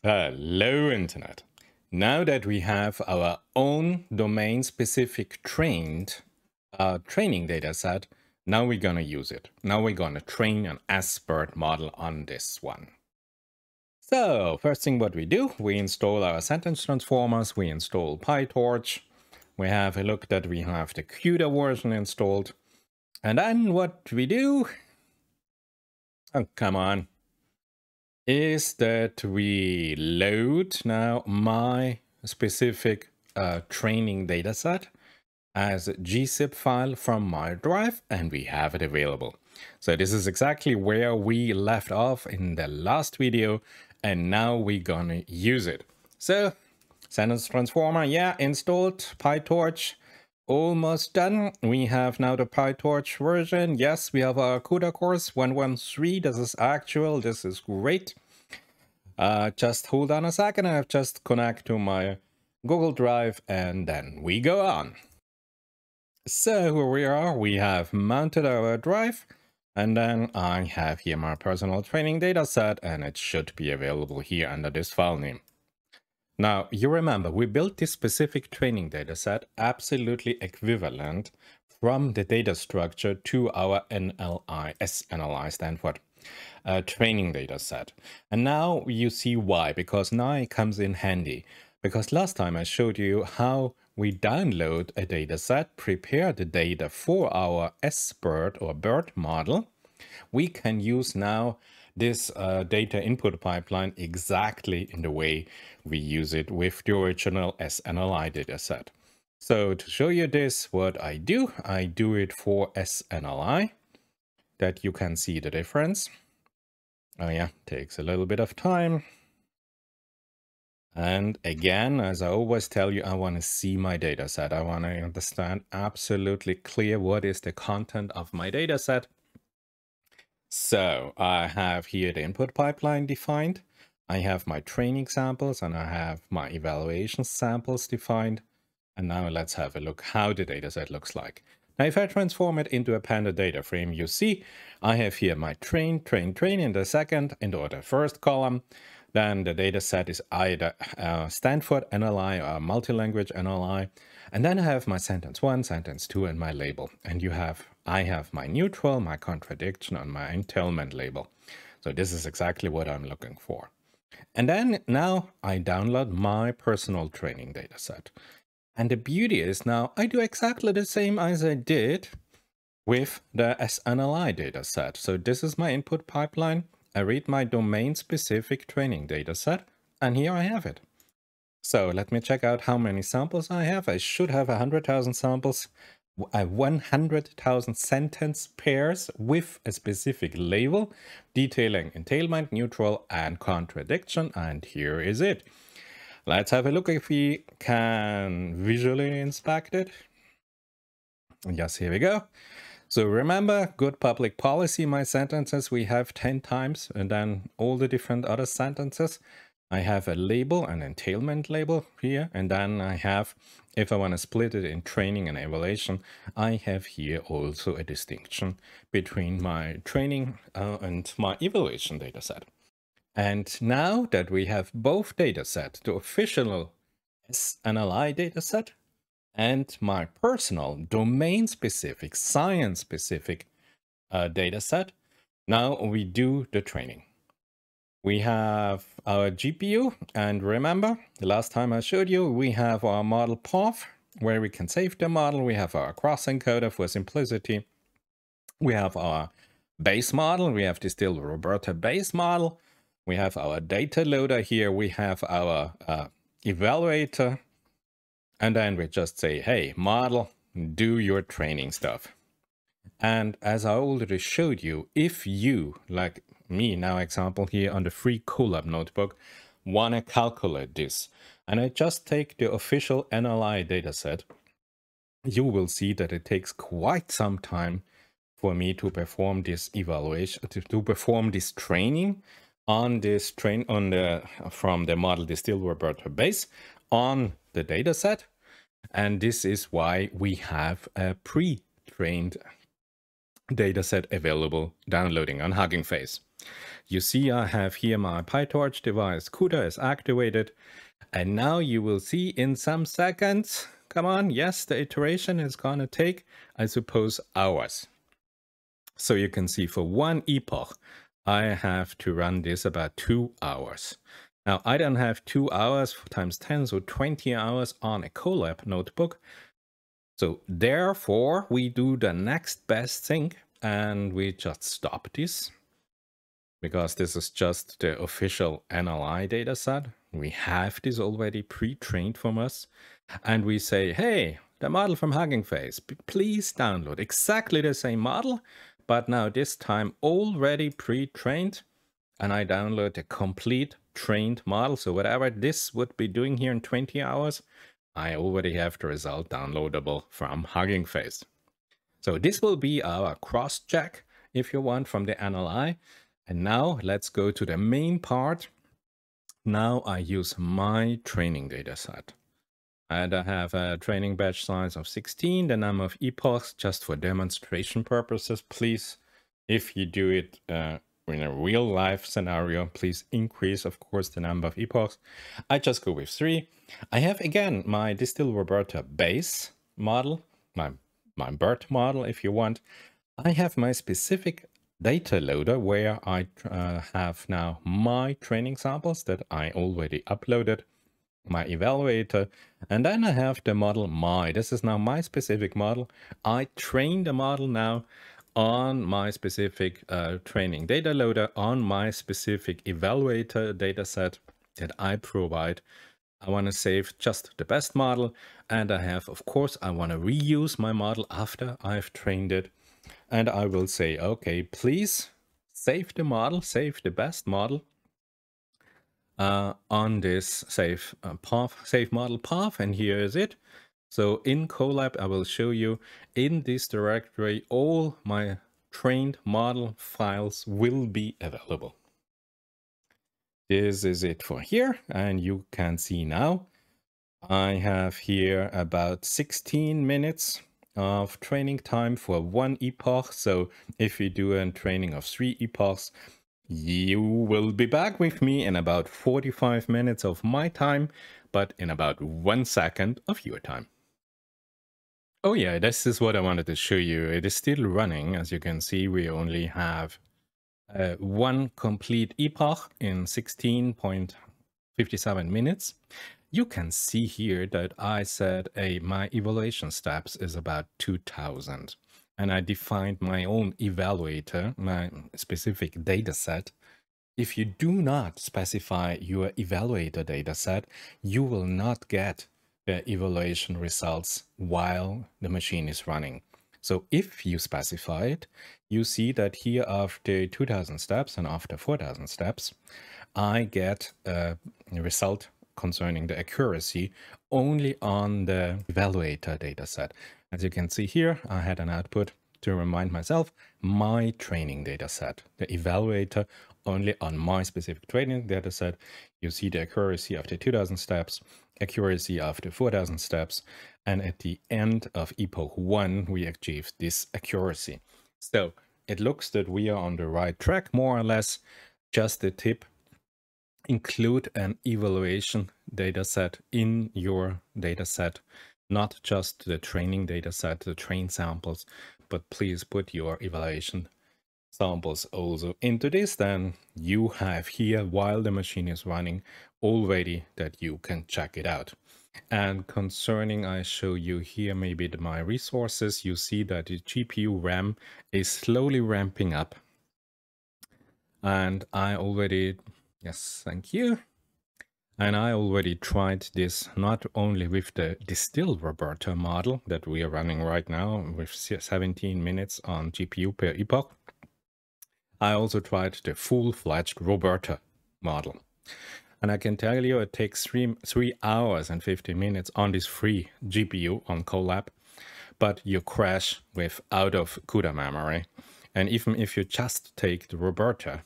Hello, Internet. Now that we have our own domain-specific training data set, now we're going to use it. Now we're going to train an SBERT model on this one. So first thing what we do, we install our sentence transformers, we install PyTorch, we have a look that we have the CUDA version installed. And then what we do, oh, come on, is that we load now my specific training dataset as a gzip file from my drive, and we have it available. So this is exactly where we left off in the last video, and now we're gonna use it. So sentence transformer, yeah, installed. PyTorch, almost done. We have now the PyTorch version. Yes, we have our CUDA course 113. This is actual. This is great. Just hold on a second. I've just connect to my Google Drive, and then we go on. So here we are. We have mounted our drive, and then I have here my personal training data set, and it should be available here under this file name. Now, you remember, we built this specific training data set absolutely equivalent from the data structure to our SNLI, stand for training data set. And now you see why, because now it comes in handy. Because last time I showed you how we download a data set, prepare the data for our SBERT or BERT model. We can use now this data input pipeline exactly in the way we use it with the original SNLI dataset. So to show you this, what I do it for SNLI, that you can see the difference. Oh yeah, takes a little bit of time. And again, as I always tell you, I want to see my dataset. I want to understand absolutely clear what is the content of my dataset. So I have here the input pipeline defined. I have my training samples and I have my evaluation samples defined. And now let's have a look how the dataset looks like. Now, if I transform it into a Panda data frame, you see I have here my train in the second or the first column. Then the dataset is either Stanford NLI or multi-language NLI. And then I have my sentence 1, sentence 2, and my label. And I have my neutral, my contradiction, and my entailment label. So this is exactly what I'm looking for. And then now I download my personal training dataset. And the beauty is now I do exactly the same as I did with the SNLI dataset. So this is my input pipeline. I read my domain-specific training dataset, and here I have it. So let me check out how many samples I have. I should have 100,000 samples, 100,000 sentence pairs with a specific label detailing entailment, neutral, and contradiction. And here is it. Let's have a look if we can visually inspect it. Yes, here we go. So remember, good public policy, my sentences we have 10 times, and then all the different other sentences. I have a label, an entailment label here, and then I have, if I want to split it in training and evaluation, I have here also a distinction between my training and my evaluation dataset. And now that we have both datasets, the official SNLI dataset and my personal domain-specific, science-specific dataset, now we do the training. We have our GPU, and remember, the last time I showed you, we have our model path, where we can save the model. We have our CROSS-ENCODER for simplicity. We have our base model. We have the still Roberta base model. We have our data loader here. We have our evaluator. And then we just say, hey, model, do your training stuff. And as I already showed you, if you, like me now example here on the free Colab notebook, want to calculate this, and I just take the official NLI dataset, you will see that it takes quite some time for me to perform this evaluation, to perform this training on this from the model distilled Roberta base on the dataset. And this is why we have a pre-trained dataset available downloading on Hugging Face. You see I have here my PyTorch device, CUDA is activated, and now you will see in some seconds, come on, yes, the iteration is gonna take, I suppose, hours. So you can see for one epoch, I have to run this about 2 hours. Now I don't have 2 hours times 10, so 20 hours on a Colab notebook. So therefore we do the next best thing and we just stop this, because this is just the official SNLI dataset. We have this already pre-trained from us, and we say, hey, the model from Hugging Face, please download exactly the same model, but now this time already pre-trained, and I download the complete trained model. So whatever this would be doing here in 20 hours, I already have the result downloadable from Hugging Face. So this will be our cross-check, if you want, from the SNLI. And now let's go to the main part. Now I use my training dataset. And I have a training batch size of 16, the number of epochs, just for demonstration purposes. Please, if you do it in a real life scenario, please increase, of course, the number of epochs. I just go with 3. I have, again, my Distill Roberta base model, my BERT model, if you want. I have my specific data loader where I have now my training samples that I already uploaded, my evaluator, and then I have the model this is now my specific model. I train the model now on my specific training data loader, on my specific evaluator dataset that I provide. I want to save just the best model, and I have, of course, I want to reuse my model after I've trained it. And I will say, okay, please save the model, save the best model on this save model path. And here is it. So in Colab, I will show you in this directory, all my trained model files will be available. This is it for here. And you can see now, I have here about 16 minutes of training time for one epoch. So if you do a training of 3 epochs, you will be back with me in about 45 minutes of my time, but in about 1 second of your time. Oh yeah, this is what I wanted to show you. It is still running. As you can see, we only have one complete epoch in 16.57 minutes. You can see here that I said my evaluation steps is about 2000. And I defined my own evaluator, my specific data set. If you do not specify your evaluator data set, you will not get the evaluation results while the machine is running. So if you specify it, you see that here after 2000 steps and after 4000 steps, I get a result concerning the accuracy only on the evaluator dataset. As you can see here, I had an output to remind myself, my training dataset, the evaluator only on my specific training dataset. You see the accuracy after 2000 steps, accuracy after 4000 steps, and at the end of epoch 1, we achieved this accuracy. So it looks that we are on the right track, more or less. Just a tip, include an evaluation dataset in your dataset, not just the training dataset, the train samples, but please put your evaluation samples also into this. Then you have here, while the machine is running, already that you can check it out. And concerning, I show you here maybe my resources, you see that the GPU RAM is slowly ramping up. And I already, yes, thank you. And I already tried this not only with the Distill Roberta model that we are running right now with 17 minutes on GPU per epoch. I also tried the full-fledged Roberta model. And I can tell you it takes 3 hours and 50 minutes on this free GPU on Colab, but you crash with out of CUDA memory. And even if you just take the Roberta,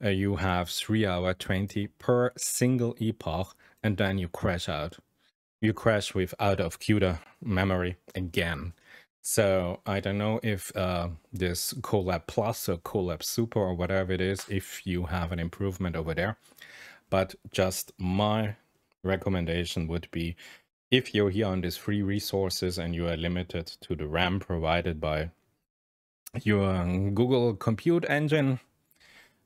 you have 3 hours 20 per single epoch, and then you crash out. You crash with out of CUDA memory again. So I don't know if this Colab Plus or Colab Super or whatever it is, if you have an improvement over there. But just my recommendation would be, if you're here on these free resources and you are limited to the RAM provided by your Google Compute Engine,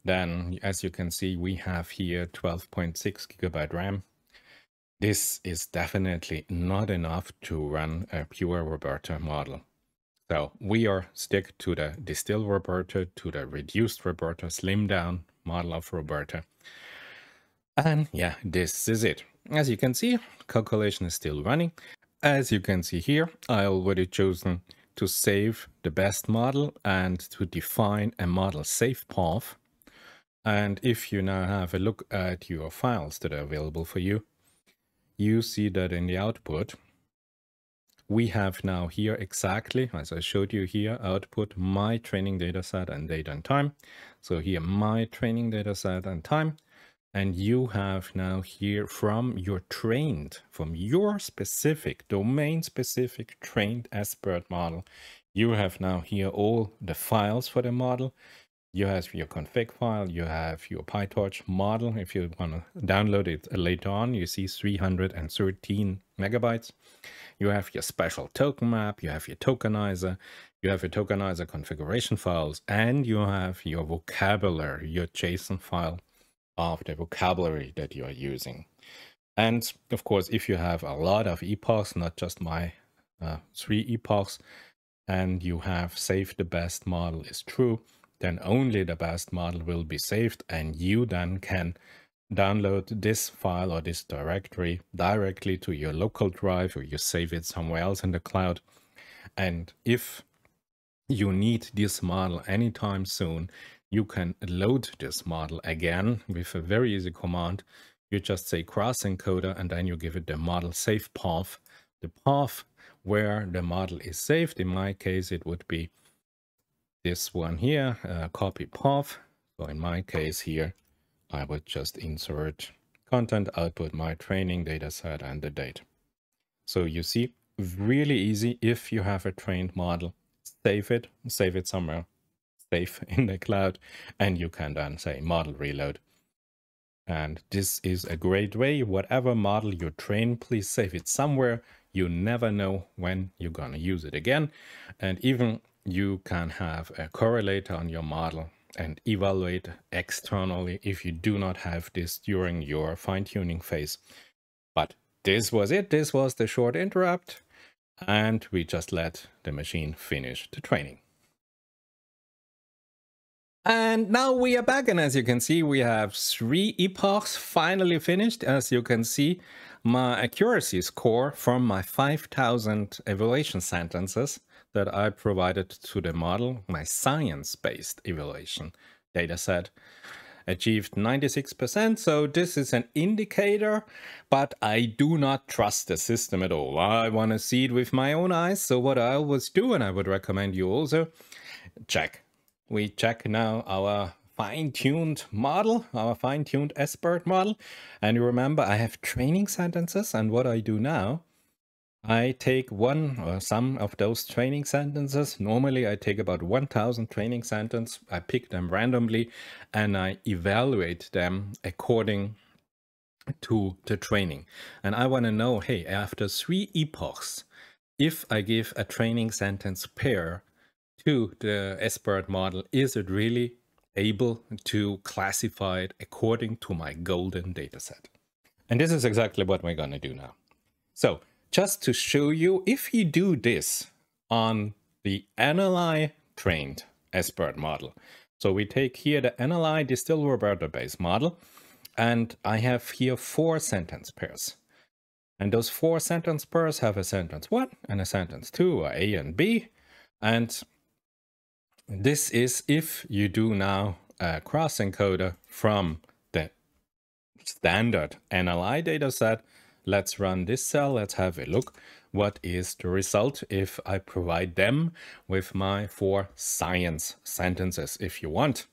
then as you can see, we have here 12.6 GB RAM. This is definitely not enough to run a pure Roberta model. So we are stick to the distilled Roberta, to the reduced Roberta, slimmed down model of Roberta. And yeah, this is it. As you can see, calculation is still running. As you can see here, I already chosen to save the best model and to define a model safe path. And if you now have a look at your files that are available for you, you see that in the output, we have now here exactly, as I showed you here, output my training dataset and date and time. So here, my training dataset and time. And you have now here from your specific, domain-specific trained SBERT model, you have now here all the files for the model. You have your config file, you have your PyTorch model. If you want to download it later on, you see 313 megabytes. You have your special token map, you have your tokenizer, you have your tokenizer configuration files, and you have your vocabulary, your JSON file of the vocabulary that you are using. And of course, if you have a lot of epochs, not just my 3 epochs, and you have saved the best model is true, then only the best model will be saved, and you then can download this file or this directory directly to your local drive, or you save it somewhere else in the cloud. And if you need this model anytime soon, you can load this model again with a very easy command. You just say CROSS-ENCODER, and then you give it the model save path, the path where the model is saved. In my case, it would be this one here, copy path. So in my case here, I would just insert content, output my training dataset and the date. So you see, really easy. If you have a trained model, save it somewhere safe in the cloud, and you can then say model reload. And this is a great way. Whatever model you train, please save it somewhere. You never know when you're gonna use it again. And even you can have a correlator on your model and evaluate externally if you do not have this during your fine-tuning phase. But this was it. This was the short interrupt, and we just let the machine finish the training. And now we are back, and as you can see, we have 3 epochs finally finished. As you can see, my accuracy score from my 5,000 evaluation sentences that I provided to the model, my science-based evaluation dataset, achieved 96%. So this is an indicator, but I do not trust the system at all. I want to see it with my own eyes. So what I always do, and I would recommend you also, check. We check now our fine-tuned model, our fine-tuned SBERT model. And you remember, I have training sentences, and what I do now, I take one or some of those training sentences. Normally, I take about 1,000 training sentences. I pick them randomly, and I evaluate them according to the training. And I want to know, hey, after 3 epochs, if I give a training sentence pair to the SBERT model, is it really able to classify it according to my golden dataset? And this is exactly what we're going to do now. So just to show you, if you do this on the SNLI trained SBERT model. So we take here the SNLI distilled Roberta base model, and I have here 4 sentence pairs. And those 4 sentence pairs have a sentence 1 and a sentence 2, or A and B. And this is if you do now a cross-encoder from the standard SNLI dataset. Let's run this cell. Let's have a look. What is the result if I provide them with my 4 science sentences? If you want,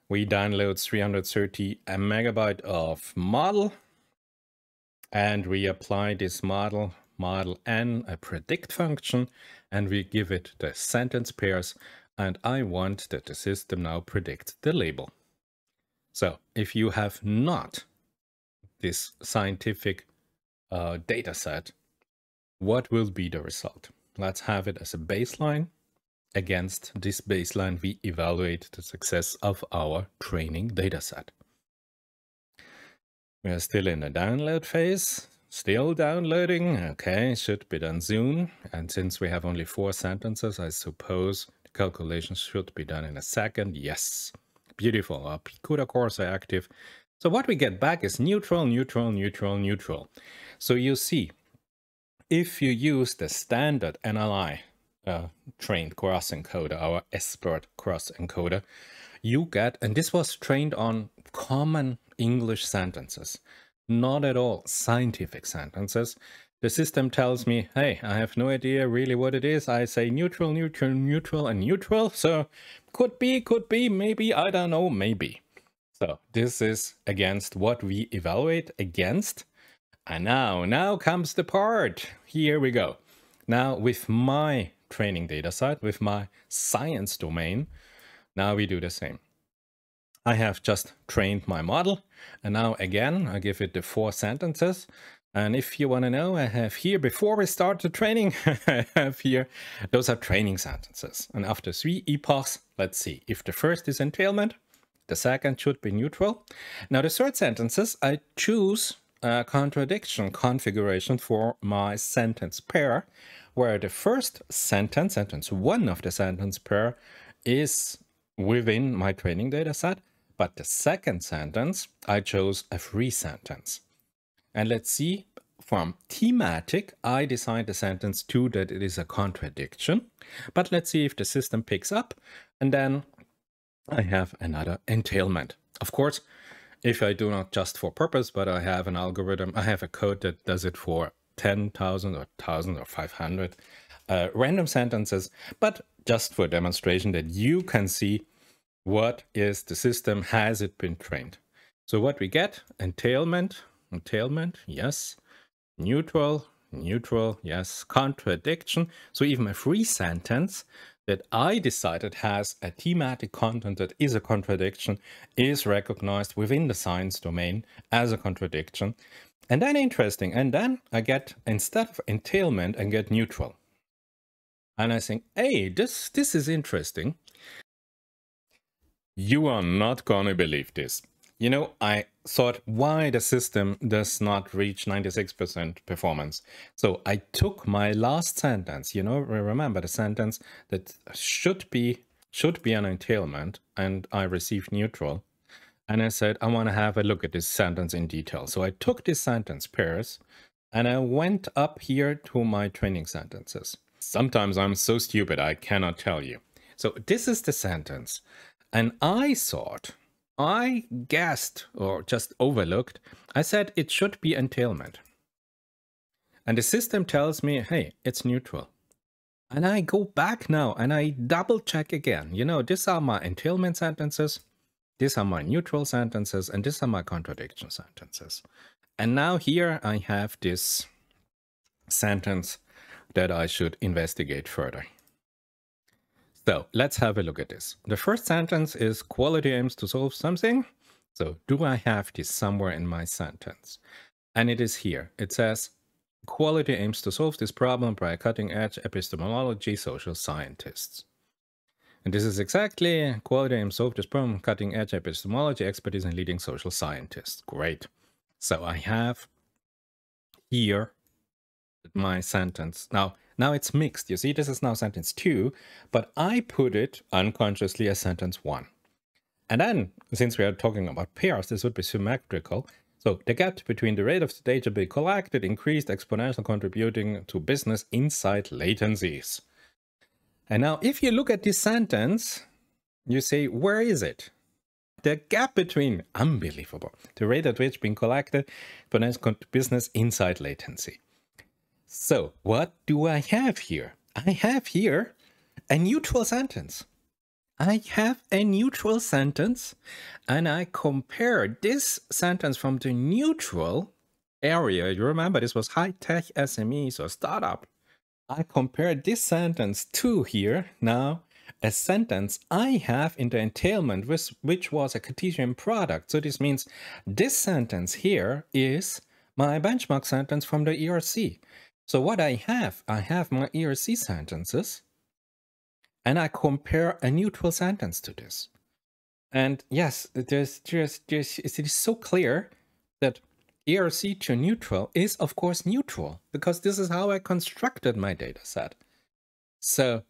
we download 330 megabyte of model, and we apply this model N, a predict function, and we give it the sentence pairs, and I want that the system now predicts the label. So if you have not this scientific data set, what will be the result? Let's have it as a baseline. Against this baseline, we evaluate the success of our training dataset. We are still in the download phase, still downloading. Okay, should be done soon. And since we have only 4 sentences, I suppose the calculations should be done in a second. Yes, beautiful. Our CUDA cores are active. So what we get back is neutral, neutral, neutral, neutral. So you see, if you use the standard NLI trained cross-encoder, our SBERT cross-encoder, you get, and this was trained on common English sentences, not at all scientific sentences. The system tells me, hey, I have no idea really what it is. I say neutral, neutral, neutral, and neutral. So could be, maybe, I don't know, maybe. So this is against what we evaluate against. And now comes the part. Here we go. Now with my training data set, with my science domain, now we do the same. I have just trained my model, and now again I give it the 4 sentences. And if you want to know, I have here, before we start the training, I have here, those are training sentences. And after 3 epochs, let's see, if the first is entailment, the second should be neutral. Now the third sentences, I choose a contradiction configuration for my sentence pair, where the first sentence, sentence 1 of the sentence pair, is within my training data set, but the second sentence, I chose a free sentence. And let's see, from thematic, I designed the sentence 2 that it is a contradiction, but let's see if the system picks up, and then I have another entailment. Of course, if I do not just for purpose, but I have an algorithm, I have a code that does it for 10,000 or 1,000 or 500 random sentences, but just for demonstration that you can see what is the system, has it been trained. So what we get, entailment, yes, neutral, yes, contradiction. So even a free sentence that I decided has a thematic content that is a contradiction is recognized within the science domain as a contradiction. And then interesting, and then I get, instead of entailment, I get neutral. And I think, hey, this is interesting. You are not gonna believe this. You know, I thought why the system does not reach 96% performance. So I took my last sentence, you know, remember the sentence that should be an entailment, and I received neutral. And I said, I want to have a look at this sentence in detail. So I took this sentence pairs and I went up here to my training sentences. Sometimes I'm so stupid, I cannot tell you. So this is the sentence. And I thought, I guessed or just overlooked, I said it should be entailment. And the system tells me, hey, it's neutral. And I go back now and I double check again. You know, these are my entailment sentences. These are my neutral sentences, and these are my contradiction sentences. And now here I have this sentence that I should investigate further. So let's have a look at this. The first sentence is quality aims to solve something. So do I have this somewhere in my sentence? And it is here. It says quality aims to solve this problem by cutting-edge epistemology social scientists. And this is exactly quality aims solve this problem, cutting-edge epistemology, expertise in leading social scientists. Great. So I have here my sentence. Now it's mixed. You see, this is now sentence 2, but I put it unconsciously as sentence 1. And then, since we are talking about pairs, this would be symmetrical. So the gap between the rate of the data being collected increased exponential, contributing to business insight latencies. And now if you look at this sentence, you say, where is it? The gap between, unbelievable, the rate at which being collected, exponential business insight latency. So what do I have here? I have here a neutral sentence. I have a neutral sentence, and I compare this sentence from the neutral area. You remember this was high-tech SME, so startup. I compare this sentence to here now a sentence I have in the entailment, which was a Cartesian product. So this means this sentence here is my benchmark sentence from the ERC. So what I have my ERC sentences, and I compare a neutral sentence to this. And yes, it is so clear that ERC to neutral is of course neutral, because this is how I constructed my data set. So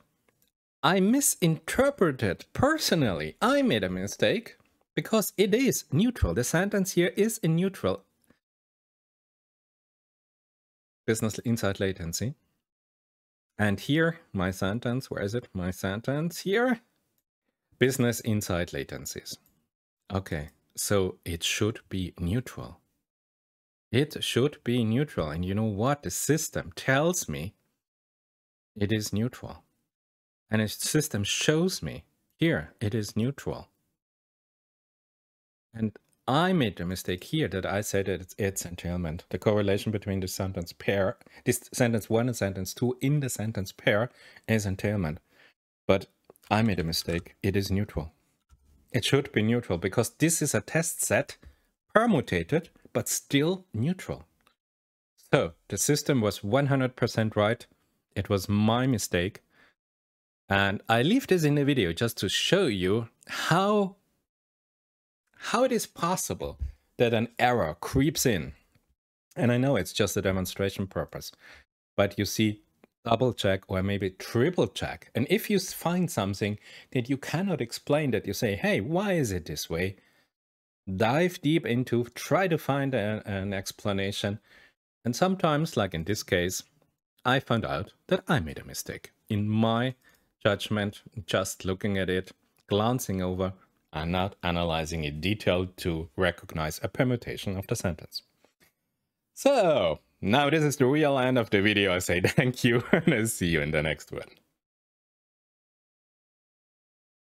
I misinterpreted personally. I made a mistake because it is neutral. The sentence here is in neutral. Business insight latency. And here, my sentence, where is it? My sentence here. Business insight latencies. Okay, so it should be neutral. It should be neutral. And you know what? The system tells me it is neutral. And the system shows me here it is neutral. And I made the mistake here that I said that it's entailment. The correlation between the sentence pair, this sentence 1 and sentence 2 in the sentence pair is entailment. But I made a mistake. It is neutral. It should be neutral because this is a test set, permutated, but still neutral. So the system was 100% right. It was my mistake. And I leave this in the video just to show you how it is possible that an error creeps in. And I know it's just a demonstration purpose, but you see, double check or maybe triple check. And if you find something that you cannot explain, that you say, hey, why is it this way? Dive deep into, try to find an explanation. And sometimes, like in this case, I found out that I made a mistake in my judgment, just looking at it, glancing over, and not analyzing it detailed to recognize a permutation of the sentence. So now this is the real end of the video. I say thank you and I'll see you in the next one.